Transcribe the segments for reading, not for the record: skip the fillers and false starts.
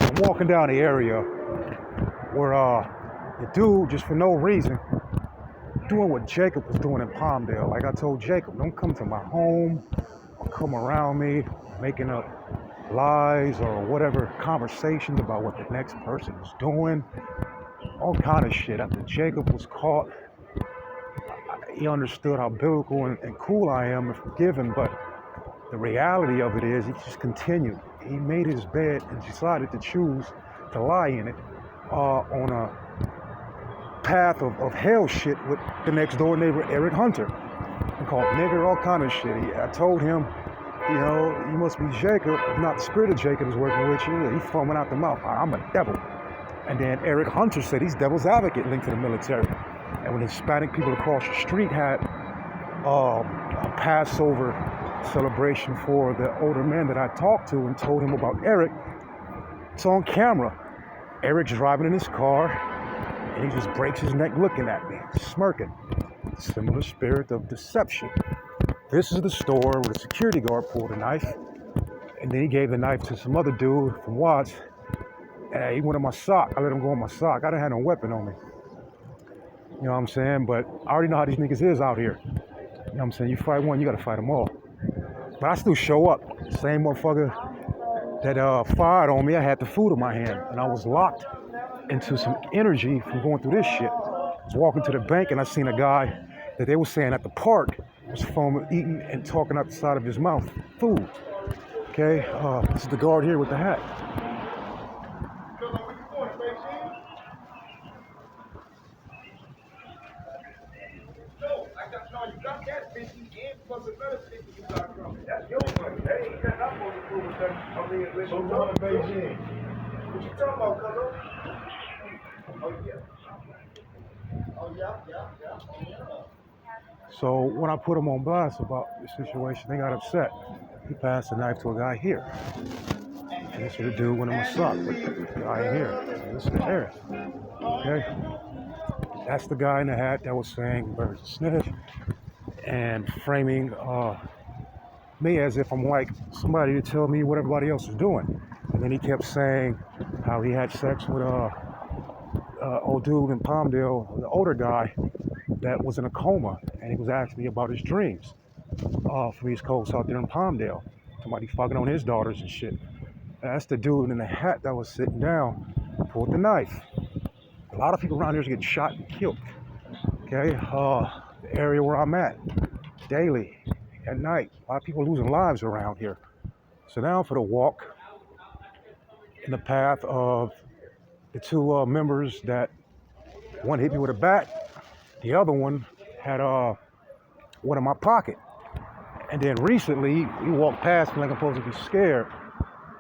I'm walking down the area where the dude, just for no reason, doing what Jacob was doing in Palmdale. Like I told Jacob, don't come to my home or come around me making up lies or whatever conversations about what the next person is doing. All kind of shit. After Jacob was caught, he understood how biblical and cool I am and forgiving, but the reality of it is he just continued. He made his bed and decided to choose to lie in it on a path of hell shit with the next door neighbor, Eric Hunter. He called nigger, all kind of shit. I told him, you must be Jacob. If not, the spirit of Jacob is working with you. He's foaming out the mouth. I'm a devil. And then Eric Hunter said he's devil's advocate linked to the military. And when Hispanic people across the street had a Passover celebration for the older men that I talked to and told him about Eric, it's on camera. Eric's driving in his car and he just breaks his neck looking at me, smirking. Similar spirit of deception. This is the store where the security guard pulled a knife, and then he gave the knife to some other dude from Watts. And he wanted my sock. I let him go on my sock. I didn't have no weapon on me. You know what I'm saying? But I already know how these niggas is out here. You know what I'm saying? You fight one, you gotta fight them all. But I still show up. Same motherfucker that fired on me, I had the food in my hand, and I was locked into some energy from going through this shit. I was walking to the bank and I seen a guy that they were saying at the park was foaming, eating and talking out the side of his mouth. Food. Okay, this is the guard here with the hat. That's your money. That ain't got nothing to do with that. I mean, let's go to Beijing. What you talking about, cuz? Oh, yeah. Oh, yeah. So when I put him on blast about the situation, they got upset. He passed the knife to a guy here. And this is the dude with him a sock with the guy in here. So this is the area. Okay? That's the guy in the hat that was saying birds of snitch and framing me as if I'm like somebody to tell me what everybody else is doing. And then he kept saying how he had sex with old dude in Palmdale, the older guy that was in a coma, and he was asking me about his dreams from East Coast out there in Palmdale. Somebody fucking on his daughters and shit. And that's the dude in the hat that was sitting down, pulled the knife. A lot of people around here are getting shot and killed. Okay, the area where I'm at, daily, at night, a lot of people losing lives around here. So now for the walk in the path of the two members that one hit me with a bat, the other one had one in my pocket. And then recently, he walked past me like I'm supposed to be scared.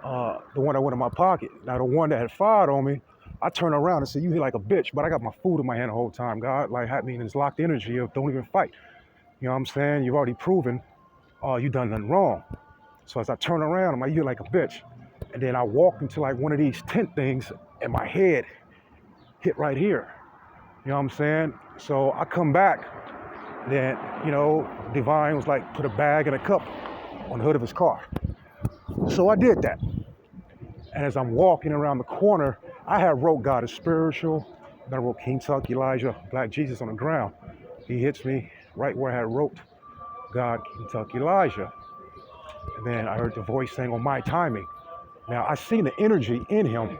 The one that went in my pocket. Now the one that had fired on me, I turned around and said, "You hit like a bitch," but I got my food in my hand the whole time. God, like, had me in this locked energy of don't even fight. You know what I'm saying? You've already proven you done nothing wrong. So as I turn around, I'm like, "You like a bitch." And then I walked into like one of these tent things and my head hit right here. You know what I'm saying? So I come back, then, Divine was like, put a bag and a cup on the hood of his car. So I did that. And as I'm walking around the corner, I had wrote God is spiritual. Then I wrote King Tuck, Elijah, Black Jesus on the ground. He hits me right where I had wrote God, King Tuck, Elijah. And then I heard the voice saying on my timing. Now I seen the energy in him,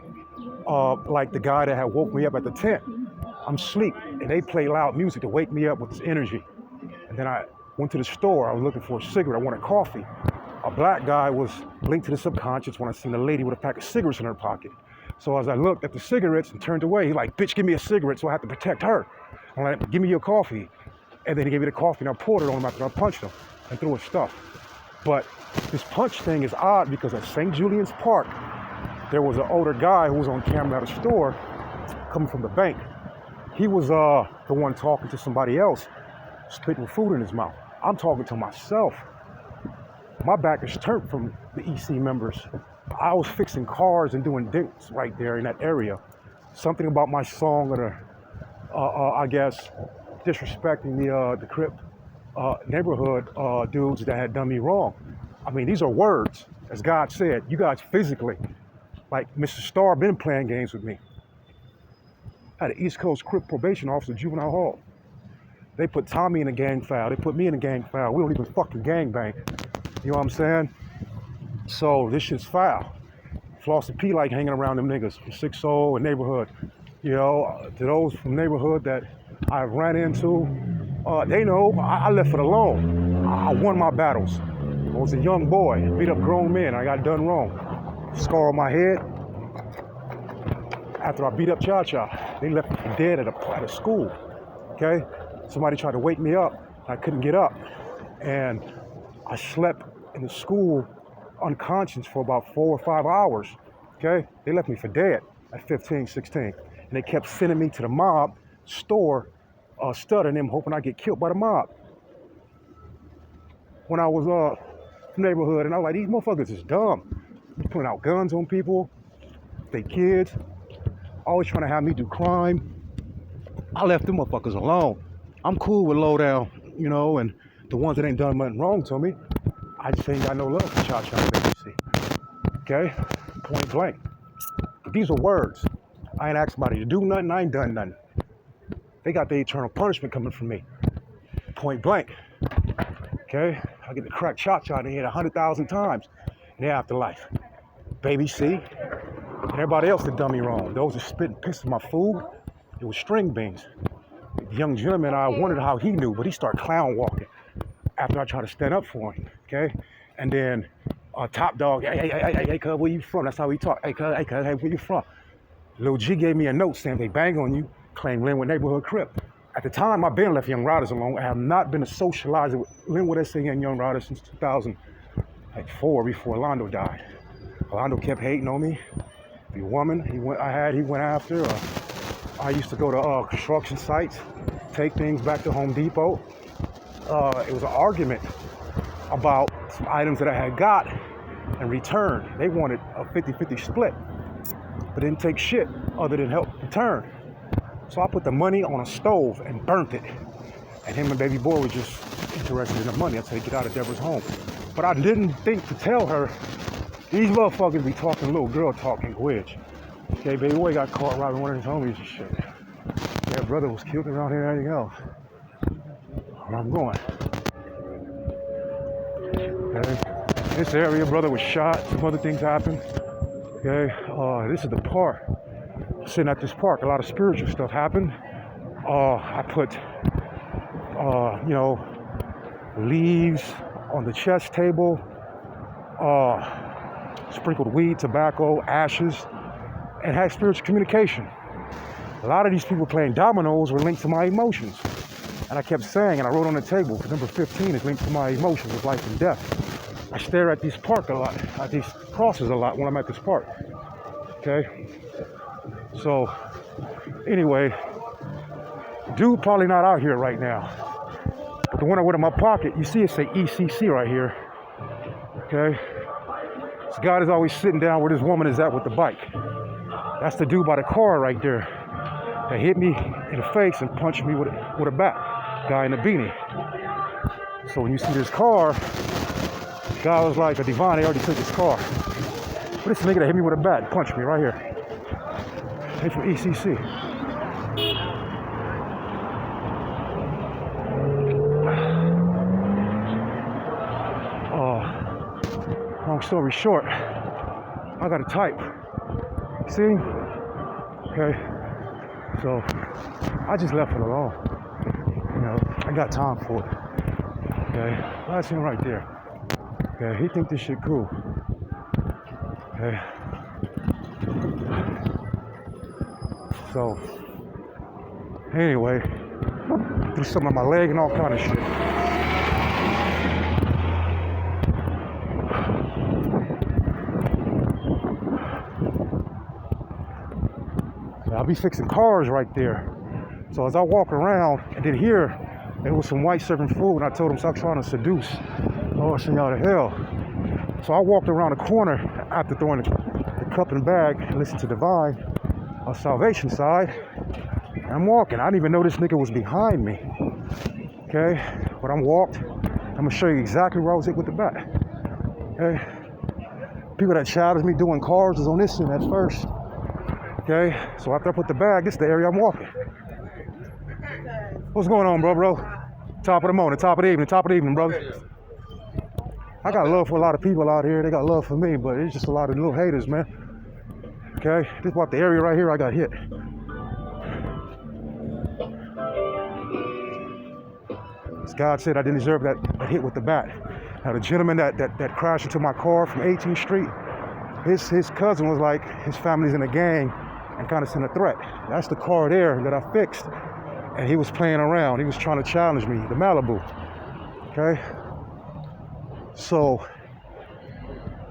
like the guy that had woke me up at the tent. I'm asleep, and they play loud music to wake me up with this energy. And then I went to the store. I was looking for a cigarette. I wanted coffee. A black guy was linked to the subconscious when I seen a lady with a pack of cigarettes in her pocket. So as I looked at the cigarettes and turned away, he like, "Bitch, give me a cigarette," so I had to protect her. I'm like, "Give me your coffee." And then he gave me the coffee, and I poured it on him after I punched him and threw his stuff. But this punch thing is odd because at St. Julian's Park, there was an older guy who was on camera at a store coming from the bank. He was the one talking to somebody else, spitting food in his mouth. I'm talking to myself. My back is turned from the EC members. I was fixing cars and doing dents right there in that area. Something about my song or I guess, disrespecting the Crip neighborhood dudes that had done me wrong. I mean, these are words. As God said, you guys physically Like Mr. Starr been playing games with me. I had an East Coast Crip probation officer, juvenile hall. They put Tommy in a gang file. They put me in a gang file. We don't even fucking gang bang. You know what I'm saying? So this shit's foul. Flossie P like hanging around them niggas from 6-0 and neighborhood. You know, to those from neighborhood that I've ran into, they know I left it alone. I won my battles. I was a young boy, beat up grown men. I got done wrong. Scar on my head. After I beat up Cha-Cha, they left me for dead at a school. Okay? Somebody tried to wake me up. I couldn't get up. And I slept in the school unconscious for about 4 or 5 hours. Okay? They left me for dead at 15, 16. And they kept sending me to the mob store, studying them, hoping I get killed by the mob. When I was from the neighborhood, and I was like, these motherfuckers is dumb. Putting out guns on people, they kids, always trying to have me do crime. I left them motherfuckers alone. I'm cool with low down, you know, and the ones that ain't done nothing wrong to me. I just ain't got no love for Cha-Cha and BBC. Okay? Point blank. But these are words. I ain't asked somebody to do nothing. I ain't done nothing. They got the eternal punishment coming from me. Point blank. Okay? I get to crack Cha-Cha in the head 100,000 times in the afterlife. Baby C. And everybody else that done me wrong. Those that spit and piss in my food, it was string beans. The young gentleman, I wondered how he knew, but he started clown walking after I tried to stand up for him, okay? And then Top Dog, hey, cuz, where you from? That's how he talk. Hey, cuz, hey, where you from? Lil G gave me a note saying they bang on you, claim Linwood Neighborhood Crip. At the time, I've been left Young Riders alone. I have not been a socializer with Linwood SA and Young Riders since 2004, before Orlando died. Orlando kept hating on me. The woman he went after. I used to go to construction sites, take things back to Home Depot. It was an argument about some items that I had got and returned. They wanted a 50-50 split, but didn't take shit other than help return. So I put the money on a stove and burnt it. And him and baby boy were just interested in the money. I said, get out of Deborah's home. But I didn't think to tell her, these motherfuckers be talking little girl talking Gwitch. Okay, baby boy got caught robbing one of his homies and shit. Yeah, brother was killed around here and everything else. Where I'm going. Okay. This area, brother was shot. Some other things happened. Okay, this is the park. Sitting at this park, a lot of spiritual stuff happened. I put, leaves on the chess table. Sprinkled weed, tobacco, ashes, and had spiritual communication. A lot of these people playing dominoes were linked to my emotions. And I kept saying, and I wrote on the table, because number 15 is linked to my emotions of life and death. I stare at these park a lot, at these crosses a lot when I'm at this park. Okay? So, anyway, dude probably not out here right now. But the one I went in my pocket, you see it say ECC right here. Okay? This guy is always sitting down where this woman is at with the bike. That's the dude by the car right there that hit me in the face and punched me with a bat. Guy in a beanie. So when you see this car, the guy was like, a divine, they already took his car. But this nigga that hit me with a bat and punched me right here. Hey, from ECC. Long story short, I got a type. See? Okay. So I just left it alone. You know, I got time for it. Okay. That's him right there. Okay. He think this shit cool. Okay. So anyway, threw something on my leg and all kind of shit. I'll be fixing cars right there. So as I walk around, and then here, there was some white serving food, and I told them, stop trying to seduce. Oh, I'll send y'all to hell. So I walked around the corner after throwing the cup and bag and listened to Divine on Salvation side. And I'm walking. I didn't even know this nigga was behind me. Okay? But I'm walked. I'm gonna show you exactly where I was hit with the bat. Okay? people that challenged me doing cars was on this end at first. Okay, so after I put the bag, this is the area I'm walking. What's going on, bro? Top of the morning, top of the evening, brothers. I got love for a lot of people out here. They got love for me, but it's just a lot of little haters, man. Okay, this is about the area right here I got hit. God said I didn't deserve that hit with the bat. Now the gentleman that crashed into my car from 18th Street, his cousin was like, his family's in a gang and kind of sent a threat. That's the car there that I fixed. And he was playing around. He was trying to challenge me, the Malibu. Okay? So,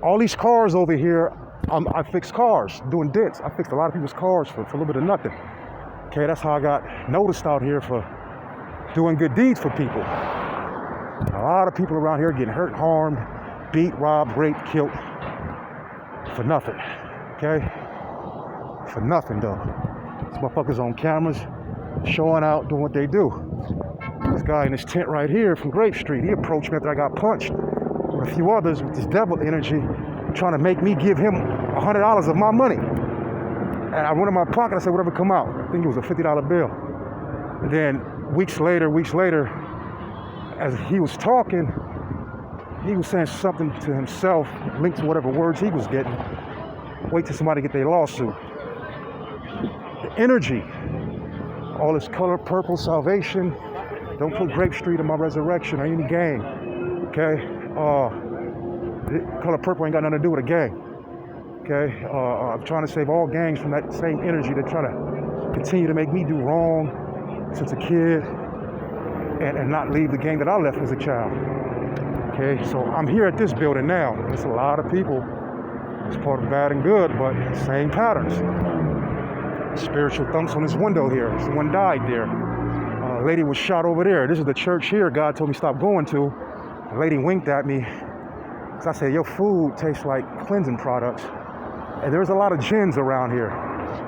all these cars over here, I fix cars, doing dents. I fixed a lot of people's cars for a little bit of nothing. Okay, that's how I got noticed out here for doing good deeds for people. A lot of people around here getting hurt, harmed, beat, robbed, raped, killed for nothing. Okay? For nothing though. These motherfuckers on cameras, showing out, doing what they do. This guy in this tent right here from Grape Street, he approached me after I got punched with a few others with this devil energy, trying to make me give him $100 of my money. And I went in my pocket, I said, whatever come out. I think it was a $50 bill. And then weeks later, as he was talking, he was saying something to himself, linked to whatever words he was getting. Wait till somebody get their lawsuit. The energy, all this color purple salvation. Don't put Grape Street in my resurrection or any gang. Okay? Color purple ain't got nothing to do with a gang. Okay? I'm trying to save all gangs from that same energy that try to continue to make me do wrong since a kid and not leave the gang that I left as a child. Okay? So I'm here at this building now. There's a lot of people. It's part of bad and good, but same patterns. Spiritual thumps on this window here. Someone died there. A lady was shot over there. This is the church here God told me stop going to. The lady winked at me because I said, your food tastes like cleansing products. And there's a lot of jinns around here,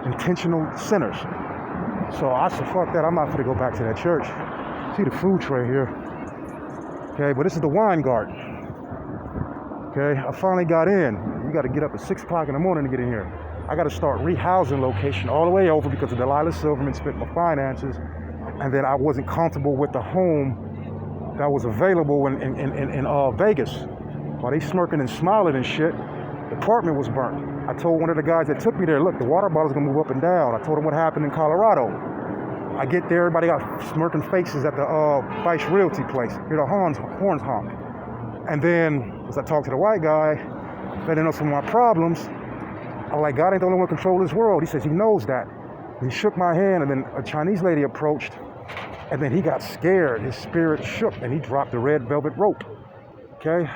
intentional sinners. So I said, fuck that, I'm not gonna go back to that church. See the food tray here. Okay, but this is the wine garden. Okay, I finally got in. You gotta get up at 6 o'clock in the morning to get in here. I gotta start rehousing location all the way over because of Delilah Silverman spent my finances. And then I wasn't comfortable with the home that was available in Vegas. While they smirking and smiling and shit, the apartment was burnt. I told one of the guys that took me there, look, the water bottle's gonna move up and down. I told him what happened in Colorado. I get there, everybody got smirking faces at the Vice Realty place. Hear the horns honk. And then, as I talked to the white guy, letting know some of my problems, I'm like, God ain't the only one who controls this world. He says he knows that. He shook my hand, and then a Chinese lady approached, and then he got scared. His spirit shook, and he dropped the red velvet rope. Okay?